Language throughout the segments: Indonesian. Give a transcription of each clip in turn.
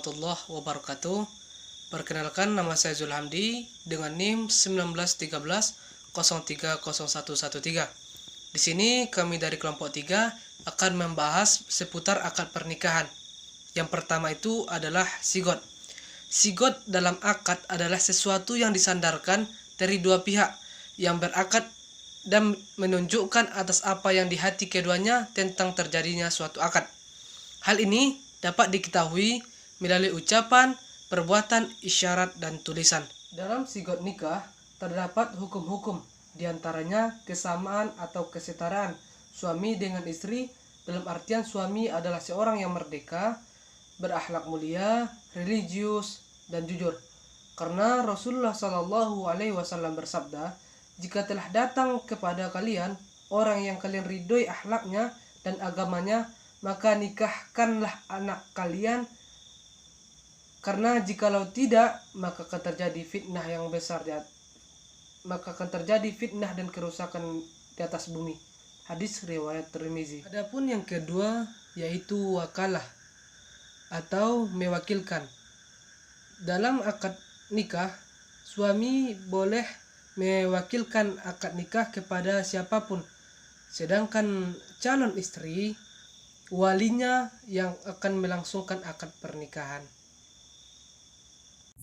warahmatullahi wabarakatuh. Perkenalkan, nama saya Zulhamdi dengan NIM 1913-030113. Di sini kami dari kelompok 3 akan membahas seputar akad pernikahan. Yang pertama itu adalah sigot. Sigot dalam akad adalah sesuatu yang disandarkan dari dua pihak yang berakad dan menunjukkan atas apa yang di hati keduanya tentang terjadinya suatu akad. Hal ini dapat diketahui melalui ucapan, perbuatan, isyarat, dan tulisan. Dalam sigot nikah terdapat hukum-hukum, diantaranya kesamaan atau kesetaraan suami dengan istri, dalam artian suami adalah seorang yang merdeka, berakhlak mulia, religius, dan jujur. Karena Rasulullah SAW bersabda, jika telah datang kepada kalian orang yang kalian ridhoi akhlaknya dan agamanya, maka nikahkanlah anak kalian, karena jikalau tidak maka akan terjadi fitnah yang besar dan kerusakan di atas bumi. Hadis riwayat Tirmizi. Adapun yang kedua yaitu wakalah atau mewakilkan. Dalam akad nikah, suami boleh mewakilkan akad nikah kepada siapapun, sedangkan calon istri walinya yang akan melangsungkan akad pernikahan.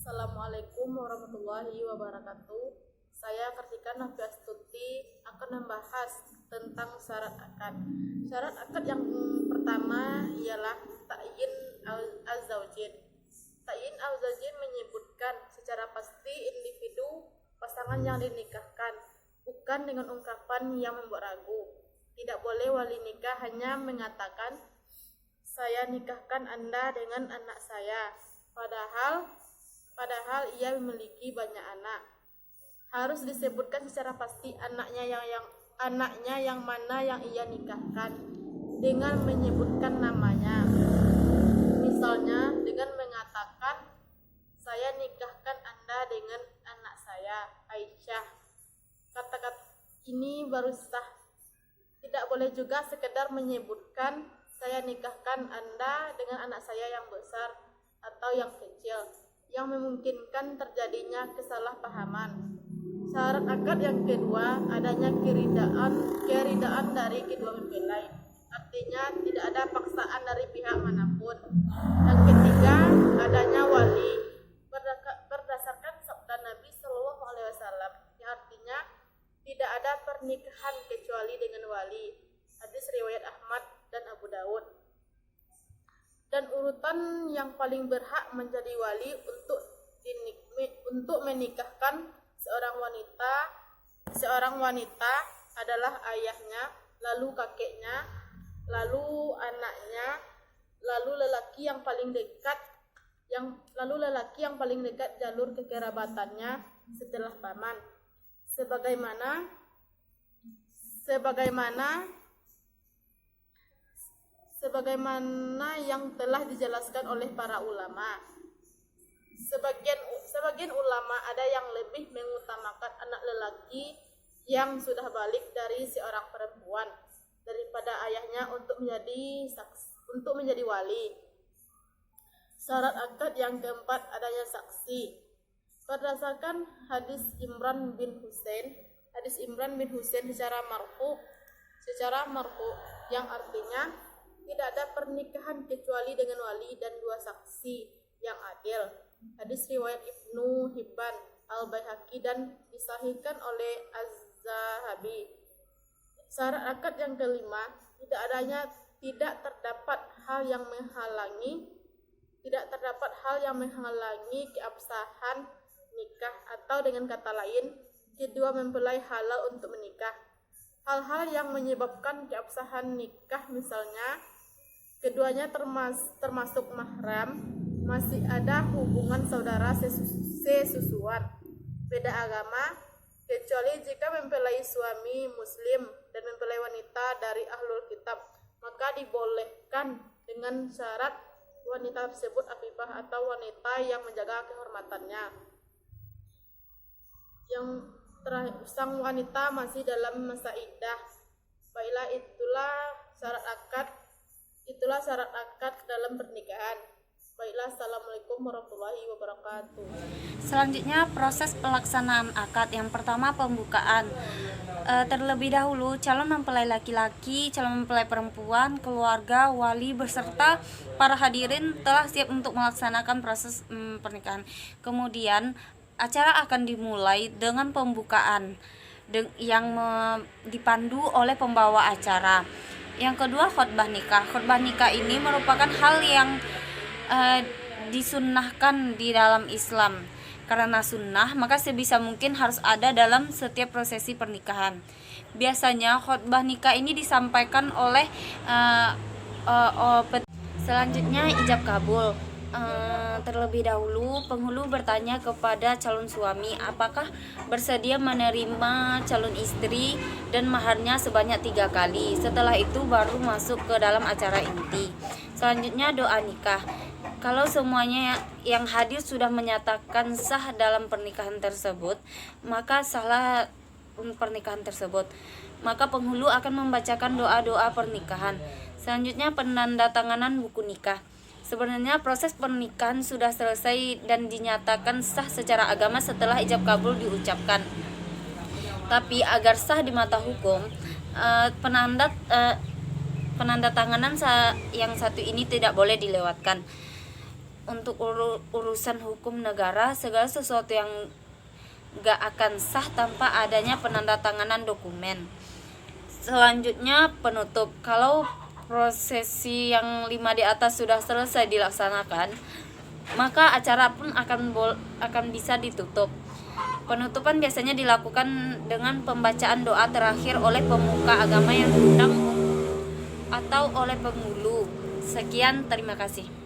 Assalamualaikum warahmatullahi wabarakatuh. Saya Kartika Nafiastuti akan membahas tentang syarat akad. Syarat akad yang pertama ialah ta'yin az-zaujin. Ta'yin az-zaujin menyebutkan secara pasti individu pasangan yang dinikahkan, bukan dengan ungkapan yang membuat ragu. Tidak boleh wali nikah hanya mengatakan, "Saya nikahkan Anda dengan anak saya," padahal ia memiliki banyak anak. Harus disebutkan secara pasti anaknya yang mana yang ia nikahkan dengan menyebutkan namanya. Misalnya dengan mengatakan, "Saya nikahkan Anda dengan anak saya, Aisyah." Kata-kata ini baru sah. Tidak boleh juga sekedar menyebutkan, "Saya nikahkan Anda dengan anak saya yang besar atau yang kecil," yang memungkinkan terjadinya kesalahpahaman. Syarat akad yang kedua adanya keridaan dari kedua mempelai. Artinya tidak ada paksaan dari pihak manapun. Yang ketiga adanya wali. Berdasarkan sabda Nabi SAW, yang artinya tidak ada pernikahan kecuali dengan wali. Hadis riwayat Ahmad dan Abu Dawud. Dan urutan yang paling berhak menjadi wali untuk menikahkan seorang wanita adalah ayahnya, lalu kakeknya, lalu anaknya, lalu lelaki yang paling dekat jalur kekerabatannya setelah paman, sebagaimana yang telah dijelaskan oleh para ulama. Sebagian ulama ada yang lebih mengutamakan anak lelaki yang sudah balik dari seorang perempuan daripada ayahnya untuk menjadi wali. Syarat akad yang keempat adanya saksi. Berdasarkan hadis Imran bin Husain secara marfu yang artinya tidak ada pernikahan kecuali dengan wali dan dua saksi yang adil. Hadis riwayat Ibnu Hibban, Al-Baihaqi dan disahihkan oleh Az-Zahabi. Syarat akad yang kelima tidak terdapat hal yang menghalangi keabsahan nikah, atau dengan kata lain kedua mempelai halal untuk menikah. Hal-hal yang menyebabkan keabsahan nikah misalnya keduanya termasuk mahram, masih ada hubungan saudara sesusuan, beda agama, kecuali jika mempelai suami muslim dan mempelai wanita dari ahlul kitab, maka dibolehkan dengan syarat wanita tersebut afifah atau wanita yang menjaga kehormatannya. Yang terakhir, sang wanita masih dalam masa iddah. Baiklah, itulah syarat akad dalam pernikahan. Baiklah, assalamualaikum warahmatullahi wabarakatuh. Selanjutnya proses pelaksanaan akad. Yang pertama pembukaan. Terlebih dahulu calon mempelai laki-laki, calon mempelai perempuan, keluarga, wali beserta para hadirin telah siap untuk melaksanakan proses pernikahan. Kemudian acara akan dimulai dengan pembukaan yang dipandu oleh pembawa acara. Yang kedua khotbah nikah. Khotbah nikah ini merupakan hal yang disunnahkan di dalam Islam. Karena sunnah, maka sebisa mungkin harus ada dalam setiap prosesi pernikahan. Biasanya khotbah nikah ini disampaikan oleh selanjutnya ijab kabul. Terlebih dahulu penghulu bertanya kepada calon suami apakah bersedia menerima calon istri dan maharnya sebanyak 3 kali. Setelah itu baru masuk ke dalam acara inti. Selanjutnya doa nikah. Kalau semuanya yang hadir sudah menyatakan sah dalam pernikahan tersebut, maka sahlah pernikahan tersebut. Maka penghulu akan membacakan doa-doa pernikahan. Selanjutnya penandatanganan buku nikah. Sebenarnya proses pernikahan sudah selesai dan dinyatakan sah secara agama setelah ijab kabul diucapkan. Tapi agar sah di mata hukum, penandatanganan yang satu ini tidak boleh dilewatkan. Untuk urusan hukum negara, segala sesuatu yang gak akan sah tanpa adanya penandatanganan dokumen. Selanjutnya penutup. Kalau prosesi yang 5 di atas sudah selesai dilaksanakan, maka acara pun akan bisa ditutup. Penutupan biasanya dilakukan dengan pembacaan doa terakhir oleh pemuka agama yang diundang atau oleh penghulu. Sekian, terima kasih.